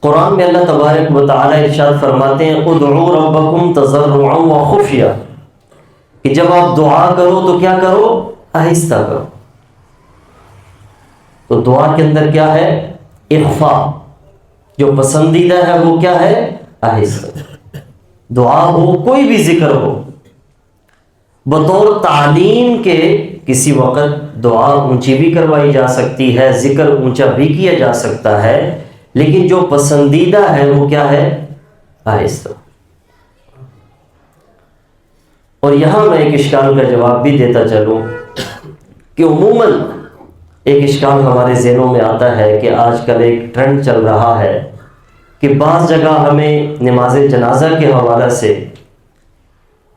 قرآن میں اللہ تبارک و تعالی ارشاد فرماتے ہیں ادعوا ربکم تضرعا وخفیا، کہ جب آپ دعا کرو تو کیا کرو؟ آہستہ کرو۔ تو دعا کے اندر کیا ہے؟ اخفاء۔ جو پسندیدہ ہے وہ کیا ہے؟ آہستہ۔ دعا ہو، کوئی بھی ذکر ہو، بطور تعلیم کے کسی وقت دعا اونچی بھی کروائی جا سکتی ہے، ذکر اونچا بھی کیا جا سکتا ہے، لیکن جو پسندیدہ ہے وہ کیا ہے؟ آہستہ۔ اور یہاں میں ایک اشکال کا جواب بھی دیتا چلوں کہ عموماً ایک اشکال ہمارے ذہنوں میں آتا ہے کہ آج کل ایک ٹرینڈ چل رہا ہے کہ بعض جگہ ہمیں نماز جنازہ کے حوالے سے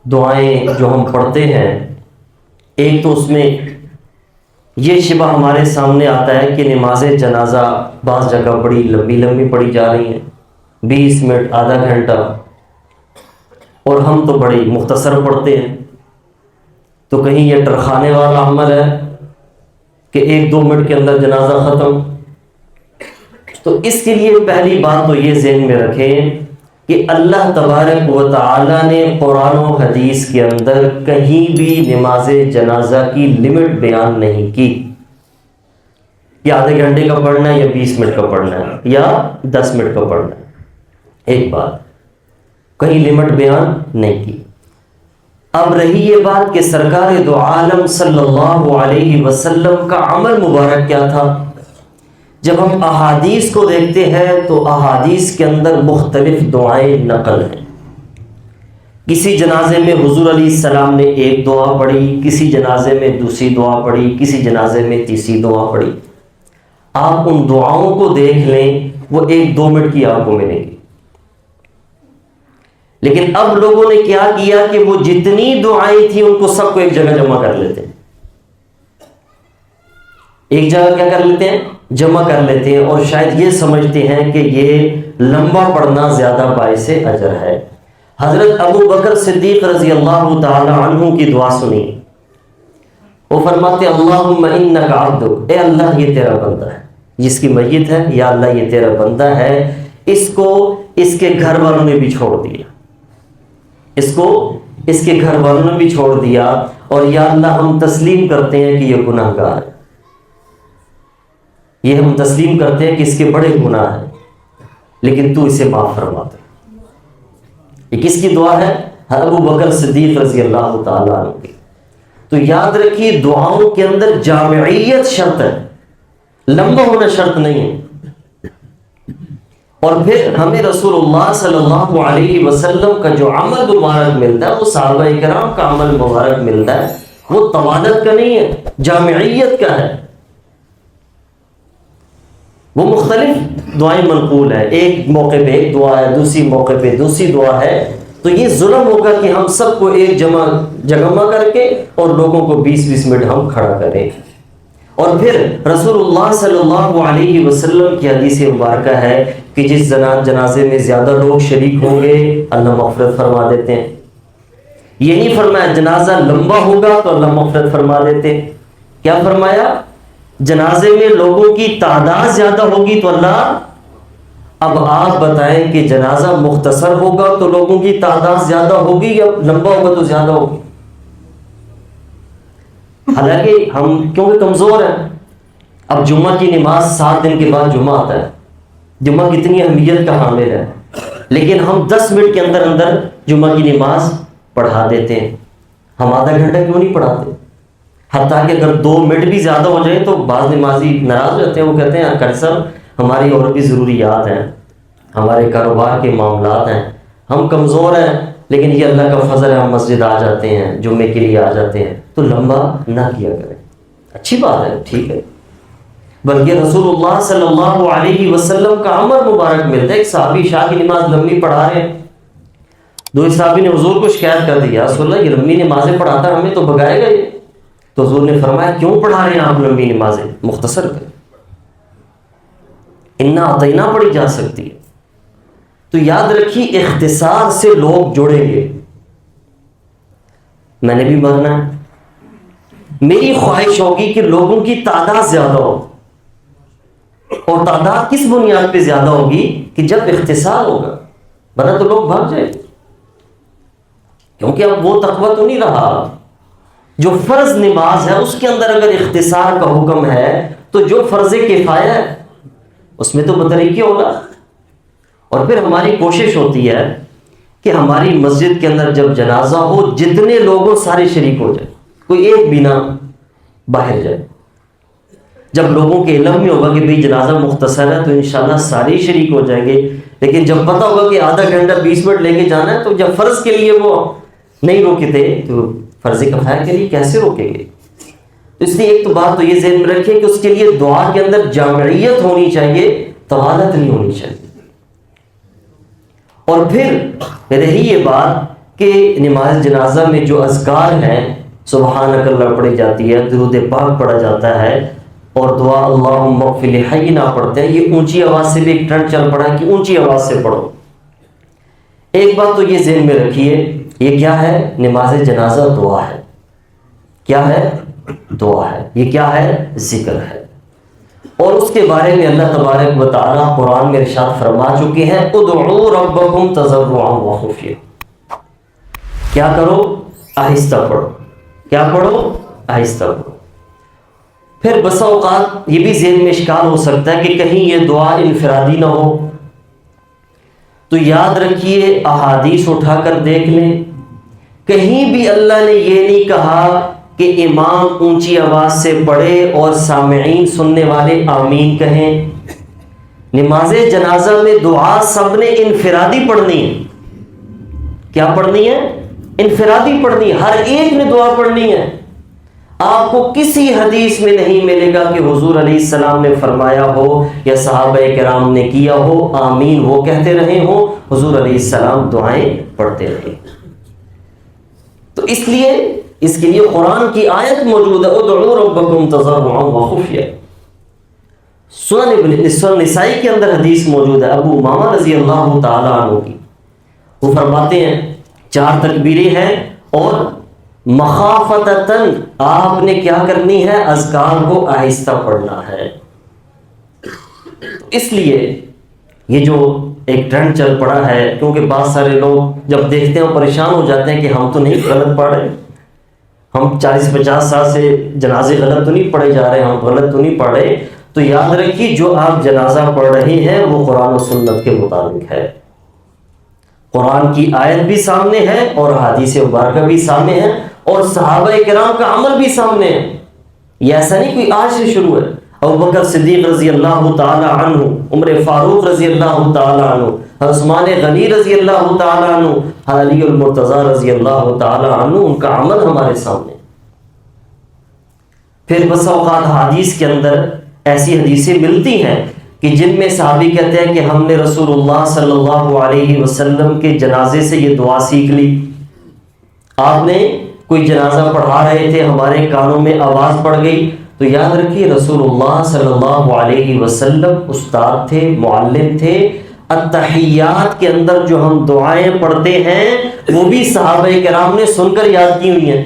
دعائیں جو ہم پڑھتے ہیں، ایک تو اس میں یہ شبہ ہمارے سامنے آتا ہے کہ نماز جنازہ بعض جگہ بڑی لمبی لمبی پڑھی جا رہی ہیں، 20 منٹ، آدھا گھنٹہ، اور ہم تو بڑی مختصر پڑھتے ہیں۔ تو کہیں یہ ٹرخانے والا عمل ہے کہ 1-2 منٹ کے اندر جنازہ ختم؟ تو اس کے لیے پہلی بات تو یہ ذہن میں رکھیں کہ اللہ تبارک و تعالی نے قرآن و حدیث کے اندر کہیں بھی نماز جنازہ کی لمٹ بیان نہیں کی، یا آدھے گھنٹے کا پڑھنا ہے، یا 20 منٹ کا پڑھنا ہے، یا 10 منٹ کا پڑھنا ہے۔ ایک بات، کہیں لمٹ بیان نہیں کی۔ اب رہی یہ بات کہ سرکار دو عالم صلی اللہ علیہ وسلم کا عمل مبارک کیا تھا؟ جب ہم احادیث کو دیکھتے ہیں تو احادیث کے اندر مختلف دعائیں نقل ہیں۔ کسی جنازے میں حضور علیہ السلام نے ایک دعا پڑھی، کسی جنازے میں دوسری دعا پڑھی، کسی جنازے میں تیسری دعا پڑھی۔ آپ ان دعاؤں کو دیکھ لیں، وہ 1-2 منٹ کی آپ کو ملے گی۔ لیکن اب لوگوں نے کیا کیا کہ وہ جتنی دعائیں تھیں ان کو سب کو ایک جگہ جمع کر لیتے ہیں۔ ایک جگہ کیا کر لیتے ہیں؟ جمع کر لیتے ہیں، اور شاید یہ سمجھتے ہیں کہ یہ لمبا پڑھنا زیادہ باعث اجر ہے۔ حضرت ابو بکر صدیق رضی اللہ تعالی عنہ کی دعا سنی، وہ فرماتے اللہم انک عبدک، اے اللہ یہ تیرا بندہ ہے، جس کی میت ہے، یا اللہ یہ تیرا بندہ ہے، اس کو اس کے گھر والوں نے بھی چھوڑ دیا، اس کو اس کے گھر والوں نے بھی چھوڑ دیا، اور یا اللہ ہم تسلیم کرتے ہیں کہ یہ گناہ گار ہے، یہ ہم تسلیم کرتے ہیں کہ اس کے بڑے گناہ ہیں، لیکن تو اسے معاف فرما دے۔ یہ کس کی دعا ہے؟ ابو بکر صدیق رضی اللہ تعالیٰ عنہ کی۔ تو یاد رکھیے دعاؤں کے اندر جامعیت شرط ہے، لمبا ہونا شرط نہیں ہے۔ اور پھر ہمیں رسول اللہ صلی اللہ علیہ وسلم کا جو عمل مبارک ملتا ہے، وہ صحابہ کرام کا عمل مبارک ملتا ہے، وہ توادت کا نہیں ہے، جامعیت کا ہے۔ وہ مختلف دعائیں منقول ہیں، ایک موقع پہ ایک دعا ہے، دوسری موقع پہ دوسری دعا ہے، تو یہ ظلم ہوگا کہ ہم سب کو ایک جمع کر کے اور لوگوں کو 20-20 منٹ ہم کھڑا کریں۔ اور پھر رسول اللہ صلی اللہ علیہ وسلم کی حدیث مبارکہ ہے کہ جس جنازے میں زیادہ لوگ شریک ہوں گے اللہ مغفرت فرما دیتے ہیں۔ یہ نہیں فرمایا جنازہ لمبا ہوگا تو اللہ مغفرت فرما دیتے، کیا فرمایا؟ جنازے میں لوگوں کی تعداد زیادہ ہوگی تو اللہ، اب آپ بتائیں کہ جنازہ مختصر ہوگا تو لوگوں کی تعداد زیادہ ہوگی یا لمبا ہوگا تو زیادہ ہوگی؟ حالانکہ ہم کیونکہ کمزور ہیں۔ اب جمعہ کی نماز 7 دن کے بعد جمعہ آتا ہے، جمعہ کتنی اہمیت کا حامل ہے، لیکن ہم 10 منٹ کے اندر اندر جمعہ کی نماز پڑھا دیتے ہیں۔ ہم آدھا گھنٹہ کیوں نہیں پڑھاتے؟ حتیٰ کہ اگر 2 منٹ بھی زیادہ ہو جائیں تو بعض نمازی ناراض ہو جاتے ہیں، وہ کہتے ہیں قاری صاحب ہماری اور بھی ضروریات ہیں، ہمارے کاروبار کے معاملات ہیں، ہم کمزور ہیں، لیکن یہ اللہ کا فضل ہے، ہم مسجد آ جاتے ہیں، جمعے کے لیے آ جاتے ہیں، تو لمبا نہ کیا کریں۔ اچھی بات ہے، ٹھیک ہے، بلکہ رسول اللہ صلی اللہ علیہ وسلم کا عمل مبارک ملتا ہے۔ ایک صحابی عشاء کی نماز لمبی پڑھا رہے ہیں، دو صحابی نے حضور کو شکایت کر دی، یا رسول اللہ یہ لمبی نمازیں پڑھاتا ہے، ہمیں تو بھگائے گا یہ۔ تو حضور نے فرمایا کیوں پڑھا رہے ہیں آپ لمبی نمازیں، مختصر کریں، انا اعطینا پڑھی جا سکتی ہے۔ تو یاد رکھیے اختصار سے لوگ جڑیں گے، میں نے بھی مرنا ہے، میری خواہش ہوگی کہ لوگوں کی تعداد زیادہ ہو، اور تعداد کس بنیاد پہ زیادہ ہوگی؟ کہ جب اختصار ہوگا، ورنہ تو لوگ بھاگ جائیں، کیونکہ اب وہ تقویٰ تو نہیں رہا۔ جو فرض نماز ہے اس کے اندر اگر اختصار کا حکم ہے تو جو فرض کفایہ ہے اس میں تو بطریقے ہوگا۔ اور پھر ہماری کوشش ہوتی ہے کہ ہماری مسجد کے اندر جب جنازہ ہو جتنے لوگوں سارے شریک ہو جائیں، کوئی ایک بھی نہ باہر جائے۔ جب لوگوں کے علم میں ہوگا کہ بھئی جنازہ مختصر ہے تو انشاءاللہ سارے شریک ہو جائیں گے، لیکن جب پتہ ہوگا کہ آدھا گھنٹہ 20 منٹ لے کے جانا ہے تو جب فرض کے لیے وہ نہیں روکے تھے تو فرض کفایہ کے لیے کیسے روکیں گے؟ اس لیے ایک تو بات تو یہ ذہن میں رکھیں کہ اس کے لیے دعا کے اندر جامعیت ہونی چاہیے، طوالت نہیں ہونی چاہیے۔ اور پھر رہی یہ بات کہ نماز جنازہ میں جو اذکار ہیں، سبحانک اللہ پڑھی جاتی ہے، درود پاک پڑھا جاتا ہے، اور دعا اللہم اغفر لحینا پڑھتے ہیں، یہ اونچی آواز سے بھی ایک ٹرینڈ چل پڑا ہے کہ اونچی آواز سے پڑھو۔ ایک بات تو یہ ذہن میں رکھیے، یہ کیا ہے؟ نماز جنازہ دعا ہے۔ کیا ہے؟ دعا ہے۔ یہ کیا ہے؟ ذکر ہے۔ اور اس کے بارے میں اللہ تبارک و تعالیٰ قرآن میں ارشاد فرما چکے ہیں، ادعوا ربکم تضرعا وخفیا۔ کیا کرو؟ آہستہ پڑھو۔ کیا پڑھو؟ آہستہ پڑھو۔ پھر بسا اوقات یہ بھی ذہن میں اشکال ہو سکتا ہے کہ کہیں یہ دعا انفرادی نہ ہو، تو یاد رکھیے احادیث اٹھا کر دیکھ لیں، کہیں بھی اللہ نے یہ نہیں کہا کہ امام اونچی آواز سے پڑھے اور سامعین سننے والے آمین کہیں۔ نماز جنازہ میں دعا سب نے انفرادی پڑھنی ہے۔ کیا پڑھنی ہے؟ انفرادی پڑھنی ہے، ہر ایک نے دعا پڑھنی ہے۔ آپ کو کسی حدیث میں نہیں ملے گا کہ حضور علیہ السلام نے فرمایا ہو یا صحابہ کرام نے کیا ہو آمین وہ کہتے رہے ہو، حضور علیہ السلام دعائیں پڑھتے رہے۔ تو اس لیے اس کے لیے قرآن کی آیت موجود ہے، ادعوا ربکم تضرعا وخفیا۔ سنن نسائی کے اندر حدیث موجود ہے ابو امامہ رضی اللہ تعالی عنہ کی، وہ فرماتے ہیں 4 تکبیریں ہیں اور مخافتتاً آپ نے کیا کرنی ہے؟ اذکار کو آہستہ پڑھنا ہے۔ اس لیے یہ جو ایک ٹرینڈ چل پڑا ہے، کیونکہ بعض سارے لوگ جب دیکھتے ہیں پریشان ہو جاتے ہیں کہ ہم تو نہیں غلط پڑھ رہے، ہم 40-50 سال سے جنازے غلط تو نہیں پڑھے جا رہے، ہم غلط تو نہیں پڑھ رہے، تو یاد رکھیے جو آپ جنازہ پڑھ رہے ہیں وہ قرآن و سنت کے مطابق ہے۔ قرآن کی آیت بھی سامنے ہے اور حدیث مبارکہ بھی سامنے ہے اور صحابہ کرام کا عمل بھی سامنے ہے۔ یہ ایسا نہیں کوئی آج سے شروع ہے۔ ابوبکر صدیق رضی اللہ تعالی عنہ، عمر فاروق رضی اللہ تعالی عنہ، عثمان غنی رضی اللہ تعالی عنہ، علی المرتضی رضی اللہ تعالی عنہ، ان کا عمل ہمارے سامنے۔ پھر بس اوقات حدیث کے اندر ایسی حدیثیں ملتی ہیں کہ جن میں صحابی کہتے ہیں کہ ہم نے رسول اللہ صلی اللہ علیہ وسلم کے جنازے سے یہ دعا سیکھ لی۔ آپ نے کوئی جنازہ پڑھا رہے تھے، ہمارے کانوں میں آواز پڑ گئی، تو یاد رکھیے رسول اللہ صلی اللہ علیہ وسلم استاد تھے، معلم تھے۔ التحیات کے اندر جو ہم دعائیں پڑھتے ہیں وہ بھی صحابہ کرام نے سن کر یاد کی ہوئی ہیں۔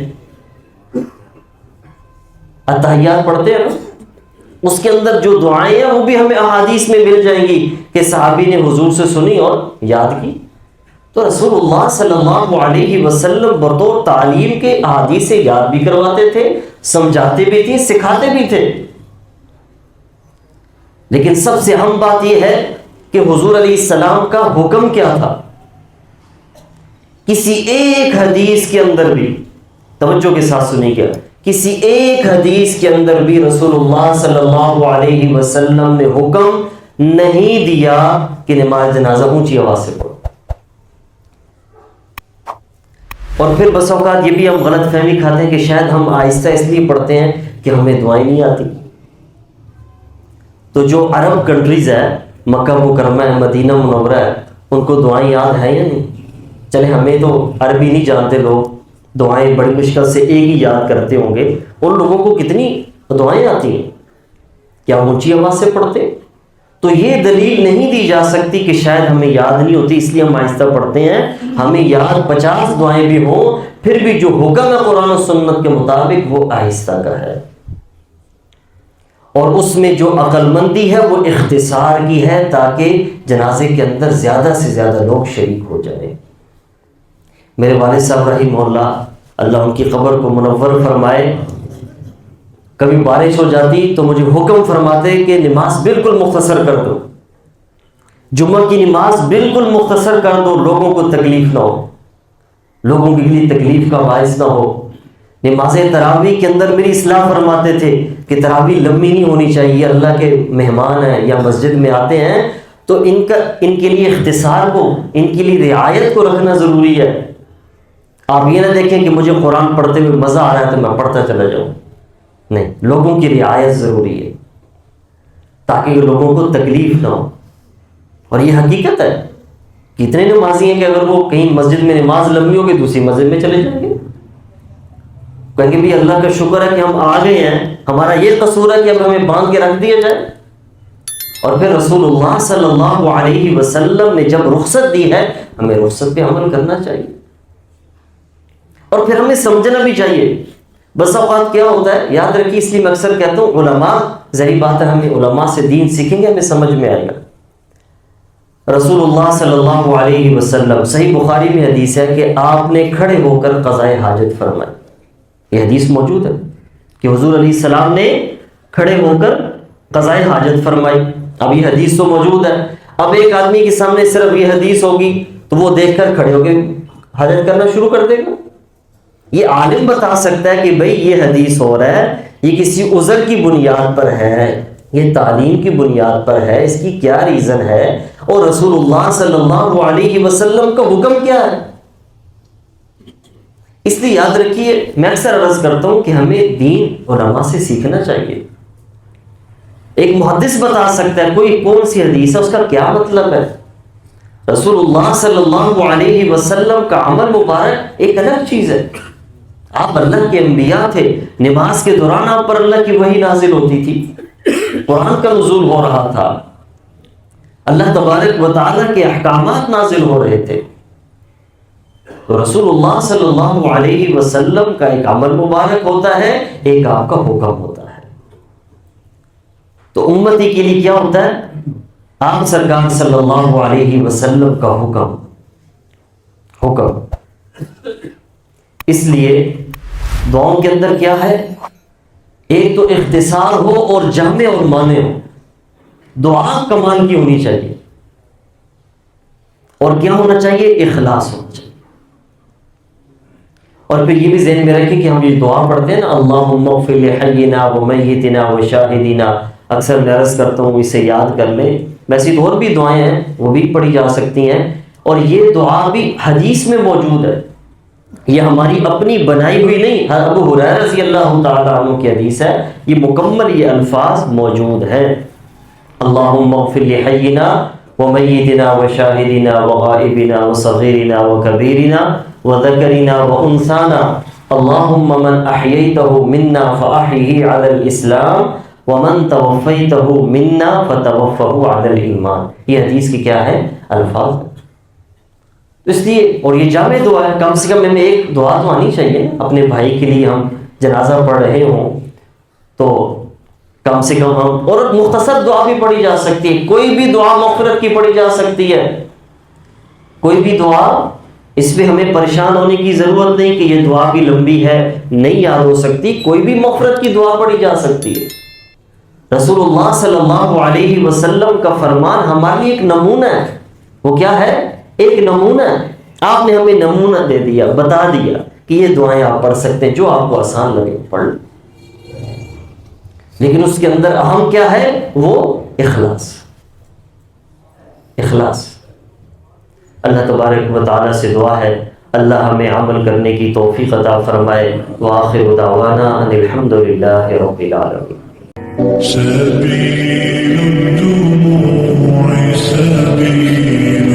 التحیات پڑھتے ہیں نا، اس کے اندر جو دعائیں ہیں وہ بھی ہمیں احادیث میں مل جائیں گی کہ صحابی نے حضور سے سنی اور یاد کی۔ تو رسول اللہ صلی اللہ علیہ وسلم بطور تعلیم کے احادیث سے یاد بھی کرواتے تھے، سمجھاتے بھی تھے، سکھاتے بھی تھے۔ لیکن سب سے اہم بات یہ ہے کہ حضور علیہ السلام کا حکم کیا تھا؟ کسی ایک حدیث کے اندر بھی، توجہ کے ساتھ سنیں گے، کسی ایک حدیث کے اندر بھی رسول اللہ صلی اللہ علیہ وسلم نے حکم نہیں دیا کہ نماز جنازہ اونچی آواز سے پڑھو۔ اور پھر بس اوقات یہ بھی ہم غلط فہمی کھاتے ہیں کہ شاید ہم آہستہ اس لیے پڑھتے ہیں کہ ہمیں دعائیں نہیں آتی۔ تو جو عرب کنٹریز ہے، مکہ مکرمہ ہے، مدینہ منورہ ہے، ان کو دعائیں یاد ہیں یا نہیں؟ چلے ہمیں تو عربی نہیں جانتے لوگ، دعائیں بڑی مشکل سے ایک ہی یاد کرتے ہوں گے، ان لوگوں کو کتنی دعائیں آتی ہیں، کیا اونچی آواز سے پڑھتے؟ تو یہ دلیل نہیں دی جا سکتی کہ شاید ہمیں یاد نہیں ہوتی اس لیے ہم آہستہ پڑھتے ہیں۔ ہمیں یاد 50 دعائیں بھی ہوں، پھر بھی جو حکم ہے قرآن و سنت کے مطابق وہ آہستہ کا ہے۔ اور اس میں جو عقل مندی ہے وہ اختصار کی ہے تاکہ جنازے کے اندر زیادہ سے زیادہ لوگ شریک ہو جائیں۔ میرے والد صاحب رحمہ اللہ، اللہ ان کی قبر کو منور فرمائے، کبھی بارش ہو جاتی تو مجھے حکم فرماتے کہ نماز بالکل مختصر کر دو، جمعہ کی نماز بالکل مختصر کر دو، لوگوں کو تکلیف نہ ہو، لوگوں کے لیے تکلیف کا باعث نہ ہو۔ نماز تراویح کے اندر میری اصلاح فرماتے تھے کہ تراویح لمبی نہیں ہونی چاہیے، اللہ کے مہمان ہیں یا مسجد میں آتے ہیں تو ان کے لیے اختصار کو، ان کے لیے رعایت کو رکھنا ضروری ہے۔ آپ یہ نہ دیکھیں کہ مجھے قرآن پڑھتے ہوئے مزہ آ رہا ہے تو میں پڑھتا چلا جاؤں، نہیں، لوگوں کی رعایت ضروری ہے تاکہ لوگوں کو تکلیف نہ ہو۔ اور یہ حقیقت ہے، کتنے نمازی ہیں کہ اگر وہ کہیں مسجد میں نماز لمبی ہوگی دوسری مسجد میں چلے جائیں گے، کہیں گے بھی اللہ کا شکر ہے کہ ہم آ گئے ہیں، ہمارا یہ قصور ہے کہ اب ہمیں باندھ کے رکھ دیا جائے۔ اور پھر رسول اللہ صلی اللہ علیہ وسلم نے جب رخصت دی ہے، ہمیں رخصت پہ عمل کرنا چاہیے، اور پھر ہمیں سمجھنا بھی چاہیے۔ بس اوقات کیا ہوتا ہے، یاد رکھیے، اس لیے میں اکثر کہتا ہوں علماء، ظاہری بات ہے ہمیں علماء سے دین سیکھیں گے، ہمیں سمجھ میں آئے گا۔ رسول اللہ صلی اللہ علیہ وسلم، صحیح بخاری میں حدیث ہے کہ آپ نے کھڑے ہو کر قضائے حاجت فرمائی، یہ حدیث موجود ہے کہ حضور علیہ السلام نے کھڑے ہو کر قضائے حاجت فرمائی۔ اب یہ حدیث تو موجود ہے، اب ایک آدمی کے سامنے صرف یہ حدیث ہوگی تو وہ دیکھ کر کھڑے ہو کے حاجت کرنا شروع کر دے گا؟ یہ عالم بتا سکتا ہے کہ بھئی یہ حدیث ہو رہا ہے، یہ کسی عذر کی بنیاد پر ہے، یہ تعلیم کی بنیاد پر ہے، اس کی کیا ریزن ہے، اور رسول اللہ صلی اللہ علیہ وسلم کا حکم کیا ہے۔ اس لیے یاد رکھیے، میں اکثر عرض کرتا ہوں کہ ہمیں دین علماء سے سیکھنا چاہیے۔ ایک محدث بتا سکتا ہے کوئی کون سی حدیث ہے، اس کا کیا مطلب ہے۔ رسول اللہ صلی اللہ علیہ وسلم کا عمل مبارک ایک الگ چیز ہے، آپ اللہ کے انبیاء تھے، نماز کے دوران آپ پر اللہ کی وحی نازل ہوتی تھی، قرآن کا نزول ہو رہا تھا، اللہ تبارک و تعالیٰ کے احکامات نازل ہو رہے تھے، تو رسول اللہ صلی اللہ علیہ وسلم کا ایک عمل مبارک ہوتا ہے، ایک آپ کا حکم ہوتا ہے۔ تو امتی کے لیے کیا ہوتا ہے؟ آپ سرکار صلی اللہ علیہ وسلم کا حکم۔ اس لیے دعاؤں کے اندر کیا ہے؟ ایک تو اختصار ہو اور جامع اور مانع ہو، دعا کمال کی ہونی چاہیے، اور کیا ہونا چاہیے؟ اخلاص ہونا چاہیے۔ اور پھر یہ بھی ذہن میں رکھیں کہ ہم یہ دعا پڑھتے ہیں نا، اللہم اغفر لحینا ومیتنا وشاہدنا، اکثر میں عرض کرتا ہوں اسے یاد کر لیں۔ ویسے تو اور بھی دعائیں ہیں، وہ بھی پڑھی جا سکتی ہیں، اور یہ دعا بھی حدیث میں موجود ہے، یہ ہماری اپنی بنائی ہوئی نہیں، ابو ہریرہ رضی اللہ تعالیٰ عنہ کی حدیث ہے، یہ مکمل یہ الفاظ موجود ہیں۔ اللہم اغفر لحینا ومیتنا وشاہدنا وغائبنا وصغیرنا وکبیرنا وذکرنا وانثانا اللہم من احییتہ منا فاحیہ علی الاسلام ومن توفیتہ منا فتوفہ علی الایمان۔ یہ حدیث کی کیا ہے؟ الفاظ۔ اس لیے، اور یہ جامع دعا ہے، کم سے کم ہمیں ایک دعا تو آنی چاہیے، اپنے بھائی کے لیے ہم جنازہ پڑھ رہے ہوں تو کم سے کم ہم، اور مختصر دعا بھی پڑھی جا سکتی ہے، کوئی بھی دعا مغفرت کی پڑھی جا سکتی ہے، کوئی بھی دعا، اس پہ ہمیں پریشان ہونے کی ضرورت نہیں کہ یہ دعا بھی لمبی ہے، نہیں یاد ہو سکتی، کوئی بھی مغفرت کی دعا پڑھی جا سکتی ہے۔ رسول اللہ صلی اللہ علیہ وسلم کا فرمان ہمارے لیے ایک نمونہ ہے، وہ کیا ہے؟ ایک نمونہ ہے، آپ نے ہمیں نمونہ دے دیا، بتا دیا کہ یہ دعائیں آپ پڑھ سکتے ہیں، جو آپ کو آسان لگے پڑھ لیں، لیکن اس کے اندر اہم کیا ہے؟ وہ اخلاص۔ اللہ تبارک و تعالیٰ سے دعا ہے اللہ ہمیں عمل کرنے کی توفیق عطا فرمائے۔ وآخر دعوانا ان الحمد للہ رب العالمین۔ سبيل الدموع سبيل